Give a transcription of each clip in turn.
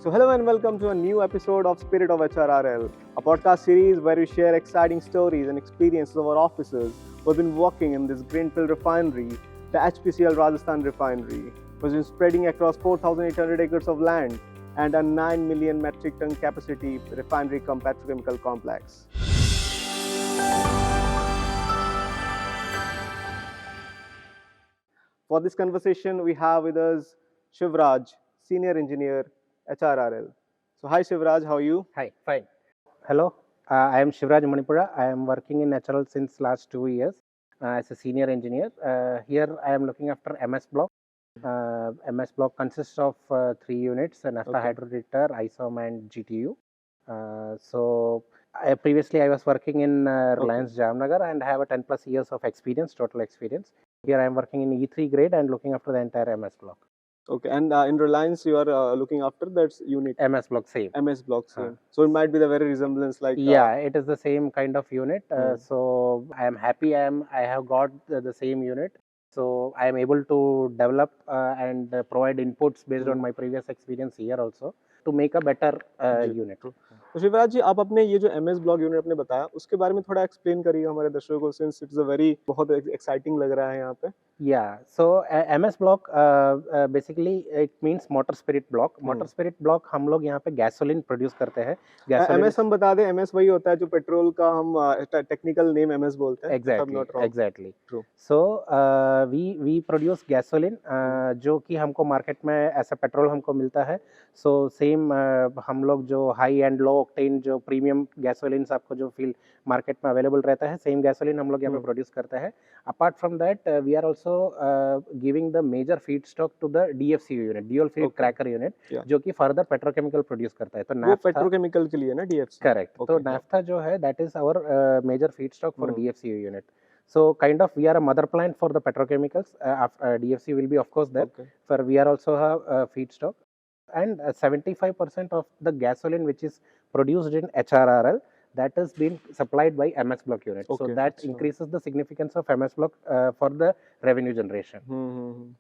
So, hello and welcome to a new episode of Spirit of HRRL, a podcast series where we share exciting stories and experiences of our officers who have been working in this greenfield refinery, the HPCL Rajasthan refinery, which is spreading across 4,800 acres of land and a 9 million metric ton capacity refinery cum petrochemical complex. For this conversation, we have with us Shivraj, Senior Engineer, HRRL. So, hi Shivraj, how are you? Hi, fine. Hello, I am Shivraj Manipura. I am working in natural since last 2 years as a senior engineer. Here I am looking after MS block. MS block consists of 3 units: naphtha Okay. hydrotreater, ISOM, and GTU. Previously I was working in Reliance Jamnagar and have a 10 plus years of experience, total experience. Here I am working in E3 grade and looking after the entire MS block. Okay, and in Reliance, you are looking after that unit. MS block same. MS block same. So it might be the very resemblance like. Yeah, it is the same kind of unit. So I am happy. I have got the same unit. So I am able to develop and provide inputs based on my previous experience here also to make a better unit. तो शिवराज जी, आप अपने ये जो MS block unit आपने बताया उसके बारे में थोड़ा एक्सप्लेन करिएगा हमारे दर्शकों को, सिंस इट्स अ वेरी बहुत एक्साइटिंग लग रहा है यहाँ पे. Yeah, so MS block basically it means motor spirit block. Motor spirit block हम लोग यहाँ पे गैसोलीन प्रोड्यूस करते हैं. MS हम बता दें, MS वही होता है जो पेट्रोल का हम टेक्निकल नेम MS बोलते हैं. Exactly. True. So we produce gasoline जो कि हमको मार्केट में ऐसा पेट्रोल हमको मिलता है. So सेम हम लोग जो हाई एंड लो ऑक्टेन जो प्रीमियम गैसोलीन्स आपको जो फील मार्केट में अवेलेबल रहता है, सेम गैसोलीन हम लोग यहाँ पे प्रोड्यूस करते हैं. Apart from that, we are also giving the major feedstock to the DFCU unit, dual feed cracker unit, जो कि further petrochemical produce करता है. तो वो petrochemical के लिए ना DFC. Correct. तो naphtha जो है that is our major feedstock for DFCU unit. So kind of we are a mother plant for the petrochemicals. DFC will be of course there. For we are also a feedstock, and 75% of the gasoline which is produced in HRRL, that is being supplied by MS block unit. So that increases the significance of MS block for the revenue generation.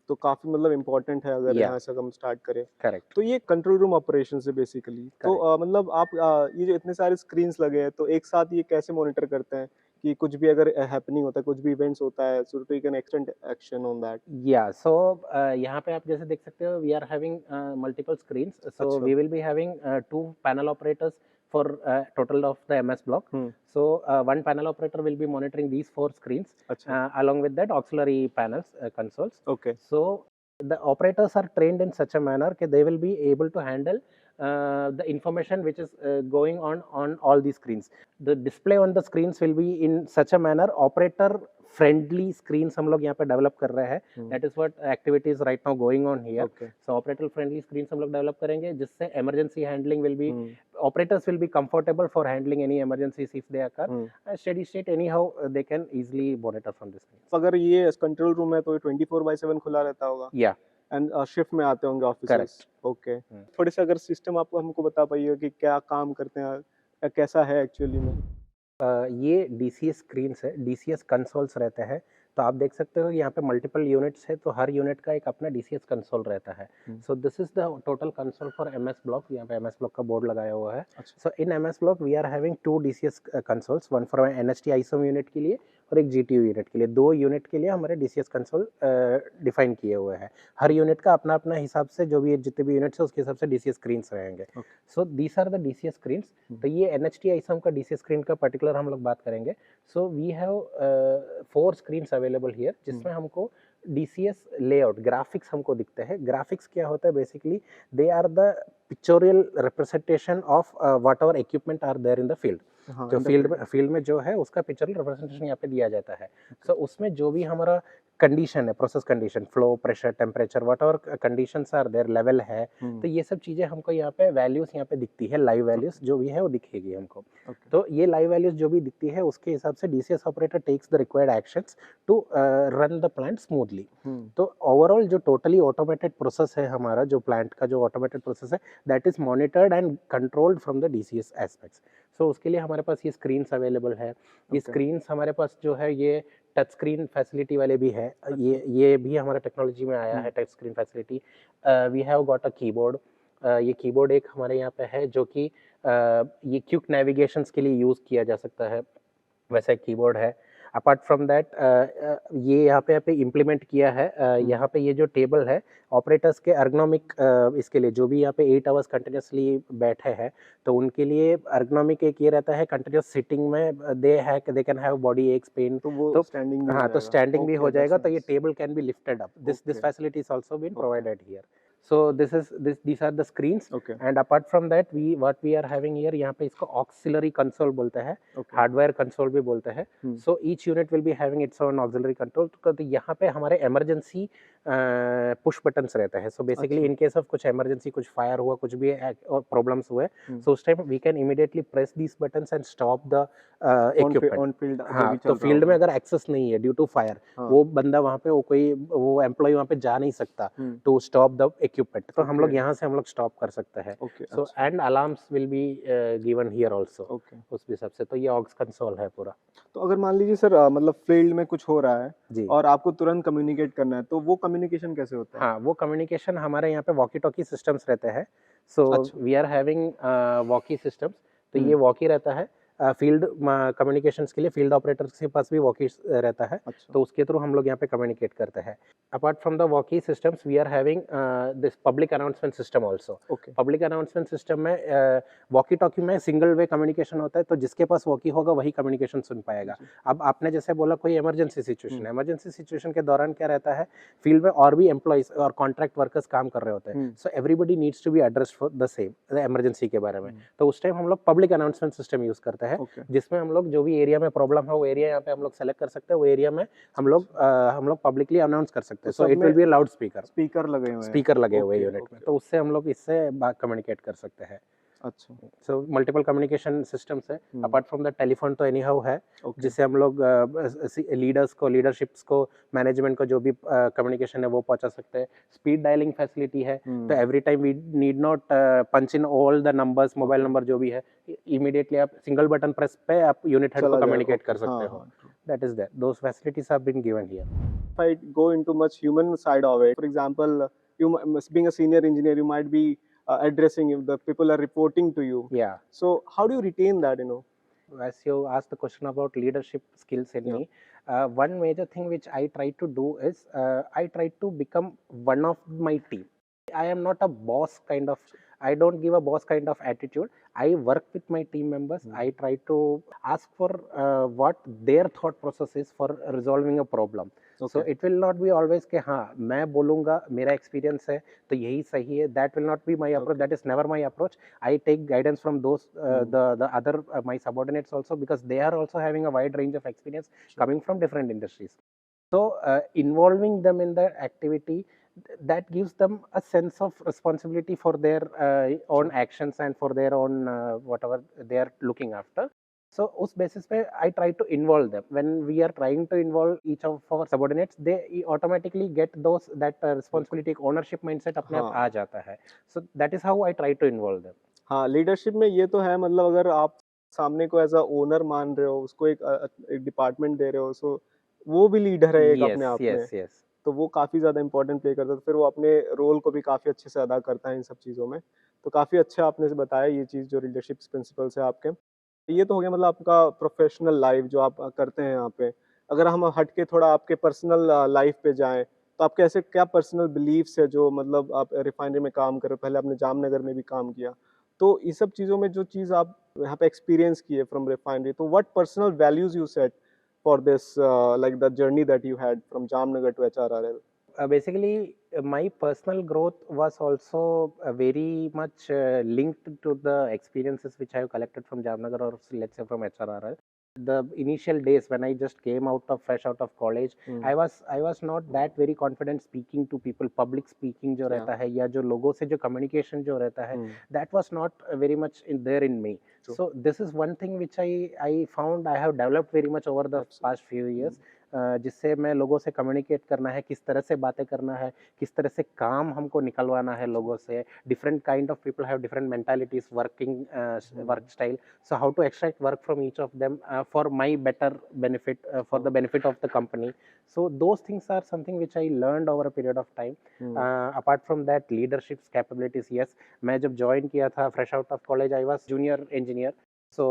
तो काफी मतलब important है अगर यहाँ से हम start करें. Correct. तो ये कंट्रोल रूम ऑपरेशन है बेसिकली. तो मतलब आप ये जो इतने सारे स्क्रीन्स लगे हैं तो एक साथ ये कैसे मॉनिटर करते हैं कि कुछ भी अगर हैपनिंग होता है, कुछ भी इवेंट्स होता है, so to can extend action on that. या सो यहाँ पे आप जैसे देख सकते हो, we are having multiple screens. So we will be having 2 panel operators for total of the MS block. So one panel operator will be monitoring these 4 screens. Along with that auxiliary panels, consoles. So the operators are trained in such a manner that they will be able to handle the information which is going on all these screens. The display on the screens will be in such a manner operator friendly screens हम लोग यहाँ पे develop कर रहे हैं. That is what activities right now going on here. So operator friendly screens हम लोग develop करेंगे जिससे emergency handling will be, operators will be comfortable for handling any emergencies if they occur. Steady state anyhow they can easily monitor from this. अगर ये control room है तो ये 24/7 खुला रहता होगा. Yeah. एंड शिफ्ट में आते होंगे ऑफिसर्स. ओके. थोड़े से अगर सिस्टम आप हमको बता पाइए कि क्या काम करते हैं, कैसा है एक्चुअली में. ये DCS स्क्रीन्स है, DCS कंसोल्स रहते हैं. तो आप देख सकते हो यहाँ पे मल्टीपल यूनिट्स है, तो हर यूनिट का एक अपना DCS कंसोल रहता है. So this is the total console for MS block. यहाँ पे MS ब्लॉक का बोर्ड लगाया हुआ है. So in MS block we are having 2 DCS consoles, one for NHT ISOM unit के लिए और एक GTU यूनिट के लिए. 2 यूनिट के लिए हमारे DCS कंसोल डिफाइन किए हुए हैं. हर यूनिट का अपना अपना हिसाब से जो भी जितने भी यूनिट्स है उसके हिसाब से DCS स्क्रीन्स रहेंगे. So these are the DCS screens. तो ये NHT ISOM का DCS स्क्रीन का पर्टिकुलर हम लोग बात करेंगे. So we have 4 screens available here जिसमें हमको DCS लेआउट ग्राफिक्स हमको दिखते हैं. ग्राफिक्स क्या होता है basically, they are the pictorial representation of whatever equipment are there in the field. जो फील्ड में जो है उसका पिक्चोरियल रिप्रेजेंटेशन यहाँ पे दिया जाता है. सो उसमें जो भी हमारा कंडीशन है, process condition, flow, pressure, temperature, whatever conditions are there, level है, तो ये सब चीजें हमको यहाँ पे वैल्यूज यहाँ पे दिखती है. लाइव वैल्यूज जो भी है वो दिखेगी हमको. तो ये लाइव वैल्यूज जो भी दिखती है उसके हिसाब से DCS operator takes the required actions to run the plant smoothly. तो ओवरऑल जो टोटली ऑटोमेटेड प्रोसेस है हमारा, जो प्लांट का जो ऑटोमेटेड प्रोसेस है, that is monitored and controlled from the DCS aspects. So उसके लिए हमारे पास ये स्क्रीन्स अवेलेबल है. ये स्क्रीन्स हमारे पास जो है ये टच स्क्रीन फैसिलिटी वाले भी है. ये भी हमारे टेक्नोलॉजी में आया है, touch screen facility. We have got a keyboard. ये कीबोर्ड एक हमारे यहाँ पे है जो कि ये क्विक नेविगेशंस के लिए यूज़ किया जा सकता है, वैसा एक कीबोर्ड है। अपार्ट फ्रॉम दैट ये यहाँ पे इम्प्लीमेंट किया है, यहाँ पे ये जो टेबल है ऑपरेटर्स के अर्गोनॉमिक, इसके लिए जो भी यहाँ पे 8 आवर्स कंटिन्यूसली बैठे हैं तो उनके लिए अर्गोनॉमिक एक ये रहता है कंटिन्यूस सिटिंग में they can have body aches pain, तो वो तो स्टैंडिंग भी हो हाँ तो जाएगा। स्टैंडिंग भी हो Okay, जाएगा, that's तो ये nice. Table can be lifted up, this Okay. Facility is also been Okay. Provided here. So these are the screens, Okay. and apart from that what we are having here, यहाँ पे इसको auxiliary console बोलते हैं, Okay. hardware console भी बोलते हैं। Hmm. So each unit will be having its own auxiliary control, तो यहाँ पे हमारे emergency पुश बटन्स रहते हैं। So basically in case of कुछ इमरजेंसी, कुछ फायर हुआ, कुछ भी प्रॉब्लम्स हुए, सो उस time we can immediately press these buttons and stop the equipment. On field हाँ, तो फील्ड में अगर एक्सेस नहीं है ड्यू टू फायर, वो बंदा वहाँ पे वो एम्प्लॉय वहाँ पे जा नहीं सकता टू स्टॉप द इक्विपमेंट, तो हम लोग यहाँ से हम लोग स्टॉप कर सकते हैं। So and alarms will be given here also उस हिसाब से। तो ये ऑक्स कंसोल है पूरा। तो अगर मान लीजिए सर मतलब फील्ड में कुछ हो रहा है जी, और आपको तुरंत कम्युनिकेट करना है, तो वो कम्युनिकेशन कैसे होता है? हाँ, वो कम्युनिकेशन हमारे यहाँ पे वॉकी टॉकी सिस्टम्स रहते हैं। So we are having walkie systems, तो ये वॉकी रहता है फील्ड कम्युनिकेशंस के लिए। फील्ड ऑपरेटर्स के पास भी वॉकी रहता है, तो उसके थ्रू हम लोग यहाँ पे कम्युनिकेट करते हैं। Apart from the walkie systems we are having this public announcement system also. Public announcement system में वॉकी टॉकी में सिंगल वे कम्युनिकेशन होता है, तो जिसके पास वॉकी होगा वही कम्युनिकेशन सुन पाएगा। अब आपने जैसे बोला कोई इमरजेंसी सिचुएशन है, इमरजेंसी सिचुएशन के दौरान क्या रहता है, फील्ड में और भी एम्प्लॉइज और कॉन्ट्रैक्ट वर्कर्स काम कर रहे होते हैं, so everybody needs to be addressed for the same emergency के बारे में। तो उस टाइम हम लोग पब्लिक अनाउंसमेंट सिस्टम यूज करते हैं, जिसमें हम लोग जो भी एरिया में प्रॉब्लम है वो एरिया यहाँ पे हम लोग सेलेक्ट कर सकते हैं, वो एरिया में हम लोग पब्लिकली अनाउंस कर सकते हैं। So it will be loud speaker लगे हुए यूनिट में, तो उससे हम लोग इससे कम्युनिकेट कर सकते हैं। अच्छा, सो मल्टीपल कम्युनिकेशन सिस्टम्स है। अपार्ट फ्रॉम द टेलीफोन तो एनी हाउ है, जिससे हम लोग लीडरशिप्स को मैनेजमेंट को जो भी कम्युनिकेशन है वो पहुंचा सकते हैं। स्पीड डायलिंग फैसिलिटी है, तो every time we need not punch in all the numbers, mobile number जो भी है, इमीडिएटली आप सिंगल बटन प्रेस पे आप यूनिट हेड को कम्युनिकेट कर सकते हो। That is that, those facilities have been given here. If I go into much human side of it, for example, being a senior engineer, you might be addressing if the people are reporting to you. Yeah. So how do you retain that? As you asked the question about leadership skills in me, one major thing which I try to do is I try to become one of my team. I am not a boss kind of, I don't give a boss kind of attitude. I work with my team members. I try to ask for what their thought process is for resolving a problem. So it will not be always कि हाँ मैं बोलूँगा, मेरा experience है तो यही सही है, that will not be my approach, that is never my approach. I take guidance from those the other my subordinates also, because they are also having a wide range of experience coming from different industries. So involving them in the activity, that gives them a sense of responsibility for their own actions and for their own whatever they are looking after. So उस basis पे I try to involve them. When we are trying to involve each of our subordinates, they automatically get that responsibility, ownership mindset अपने आप आ जाता है. So that is how I try to involve them. हाँ, leadership में ये तो है, मतलब अगर आप सामने को एज अ ओनर मान रहे हो, उसको एक डिपार्टमेंट दे रहे हो, सो वो भी लीडर है एक अपने आप में, तो वो काफ़ी ज़्यादा इंपॉर्टेंट प्ले करता है, तो फिर वो अपने रोल को भी काफ़ी अच्छे से अदा करता है इन सब चीज़ों में। तो काफ़ी अच्छा आपने बताया ये चीज़, जो लीडरशिप प्रिंसिपल्स है आपके। ये तो हो गया मतलब आपका प्रोफेशनल लाइफ जो आप करते हैं यहाँ पे। अगर हम हट के थोड़ा आपके पर्सनल लाइफ पे जाएँ, तो आपके ऐसे क्या पर्सनल बिलीफ्स है जो मतलब आप रिफाइनरी में काम कर रहे हो, पहले आपने जामनगर में भी काम किया। तो ये सब चीज़ों में जो चीज़ आप यहाँ पे एक्सपीरियंस किए फ्रॉम रिफाइनरी, तो what personal values you set for this like the journey that you had from Jamnagar to HRRL? Basically, my personal growth was also very much linked to the experiences which I have collected from Jamnagar, or let's say from HRRL. The initial days when I just came fresh out of college, I was not that very confident speaking to people. Public speaking जो रहता है या जो लोगों से जो communication जो रहता है, that was not very much there in me. So this is one thing which I found I have developed very much over the past few years. जिससे मैं लोगों से कम्युनिकेट करना है, किस तरह से बातें करना है, किस तरह से काम हमको निकलवाना है लोगों से. Different kind of people have different mentalities, work style. So how to extract work from each of them for my better benefit, for the benefit of the company. So those things are something which I learned over a period of time. Apart from that, leadership capabilities, yes. मैं जब join किया था fresh out of college, I was junior engineer. सो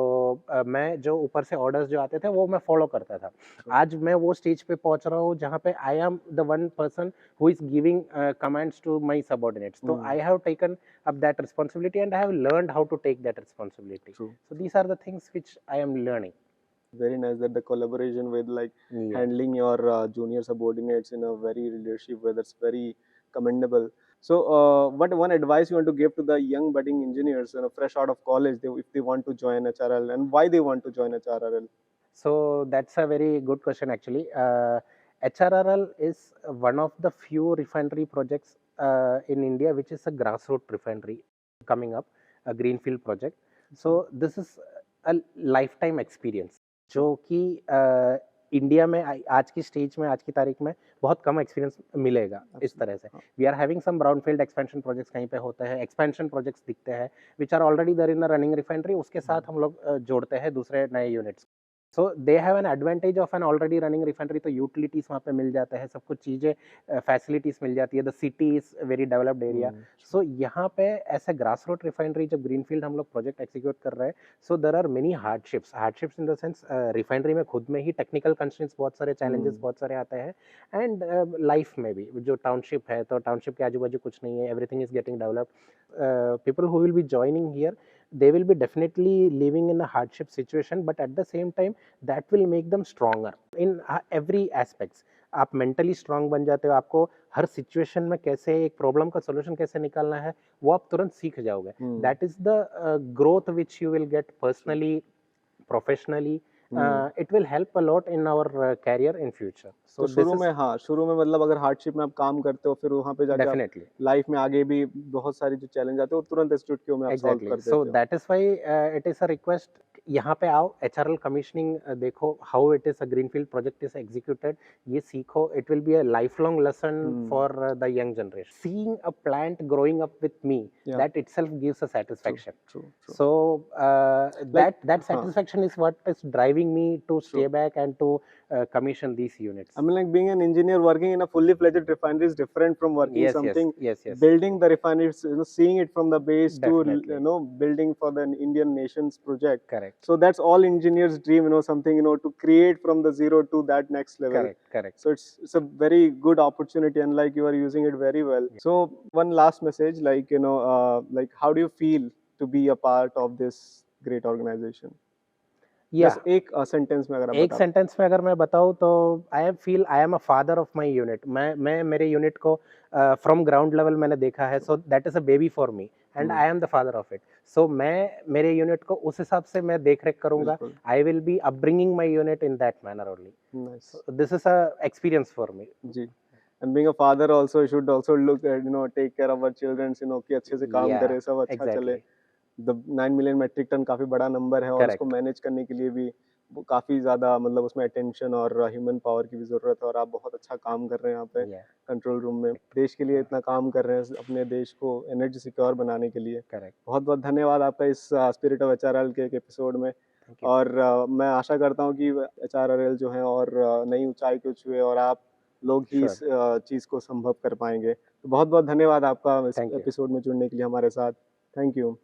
मैं जो ऊपर से orders जो आते थे वो मैं फॉलो करता था. आज मैं वो स्टेज पे पहुंच रहा हूँ जहाँ पे आई am the one person who is giving commands to my subordinates. So I have taken up that responsibility and I have learned how to take that responsibility. True. So these are the things which I am learning. Very nice that the collaboration with like Yeah. handling your junior subordinates in a very leadership way, that's very commendable. So what one advice you want to give to the young budding engineers, fresh out of college, if they want to join HRL, and why they want to join HRL? So that's a very good question actually. HRRL is one of the few refinery projects in India which is a grassroots refinery coming up, a greenfield project. So this is a lifetime experience जो कि India में आज की stage में, आज की तारीख में बहुत कम एक्सपीरियंस मिलेगा इस तरह से. We are having some brownfield expansion projects कहीं पे होते हैं, एक्सपेंशन प्रोजेक्ट्स दिखते हैं which are already there in the running refinery. उसके साथ हम लोग जोड़ते हैं दूसरे नए units. So they have an advantage of an already running refinery. तो यूटिलिटीज वहाँ पे मिल जाते हैं, सब कुछ चीज़ें, फैसिलिटीज मिल जाती है. The city is very developed area. So यहाँ पे ऐसे ग्रास रूट रिफाइनरी जब ग्रीनफील्ड हम लोग प्रोजेक्ट एग्जीक्यूट कर रहे हैं, so there are many hardships in the sense refinery में खुद में ही टेक्निकल कंस्ट्रेंट्स बहुत सारे, चैलेंजेस बहुत सारे आते हैं. एंड लाइफ में भी जो टाउनशिप है, तो टाउनशिप के आजू बाजू कुछ नहीं है, everything is getting developed. People who will be joining here, they will be definitely living in a hardship situation, but at the same time that will make them stronger in every aspects. आप mentally strong बन जाते हो. आपको हर situation में कैसे एक problem का solution कैसे निकालना है वो आप तुरंत सीख जाओगे. That is the growth which you will get personally, professionally. It will help a lot in our career in future. तो शुरू में मतलब अगर हार्डशिप में आप काम करते हो, फिर वहाँ पे जाके definitely लाइफ में आगे भी बहुत सारी जो चैलेंज आते हैं वो तुरंत इंस्टीट्यूट के में आप सॉल्व कर देते हो. So that is why it is a request. यहाँ पे आओ, HRL कमीशनिंग देखो, how it is a greenfield project is executed, ये सीखो. It will be a life long lesson for the young generation. Seeing a plant growing up with me, that itself gives a satisfaction. So that satisfaction is what is driving me to stay back and to commission these units. I mean, like being an engineer working in a fully fledged refinery is different from working something. Yes. Building the refinery, seeing it from the base Definitely. to building for the Indian nation's project. Correct. So that's all engineers dream, something to create from the zero to that next level. Correct. So it's a very good opportunity, and like you are using it very well. So one last message, like like how do you feel to be a part of this great organization? एक sentence में अगर मैं बताऊं तो I am a father of my unit. मैं मेरे unit को from ground level मैंने देखा है. So that is a baby for me and I am the father of it. So मैं मेरे यूनिट को उस हिसाब से मैं देख रेख करूंगा. I will be upbringing my unit in that manner only. This is a experience for me. जी. And being a father also, you should also look at take care of our children, कि अच्छे से काम करे, सब अच्छा चले. The 9 million metric ton काफी बड़ा नंबर है. और उसको मैनेज करने के लिए भी काफी ज्यादा मतलब उसमें अटेंशन और ह्यूमन पावर की भी जरूरत है. और आप बहुत अच्छा काम कर रहे हैं यहाँ पे कंट्रोल रूम में. देश के लिए इतना काम कर रहे हैं, अपने देश को एनर्जी सिक्योर बनाने के लिए. बहुत बहुत धन्यवाद आपका इस स्पिरिट ऑफ HRL के एपिसोड में. और मैं आशा करता हूँ कि HRL जो है और नई ऊंचाई को छुए और आप लोग ही इस चीज को संभव कर पाएंगे. तो बहुत बहुत धन्यवाद आपका इस एपिसोड में जुड़ने के लिए हमारे साथ. Thank you.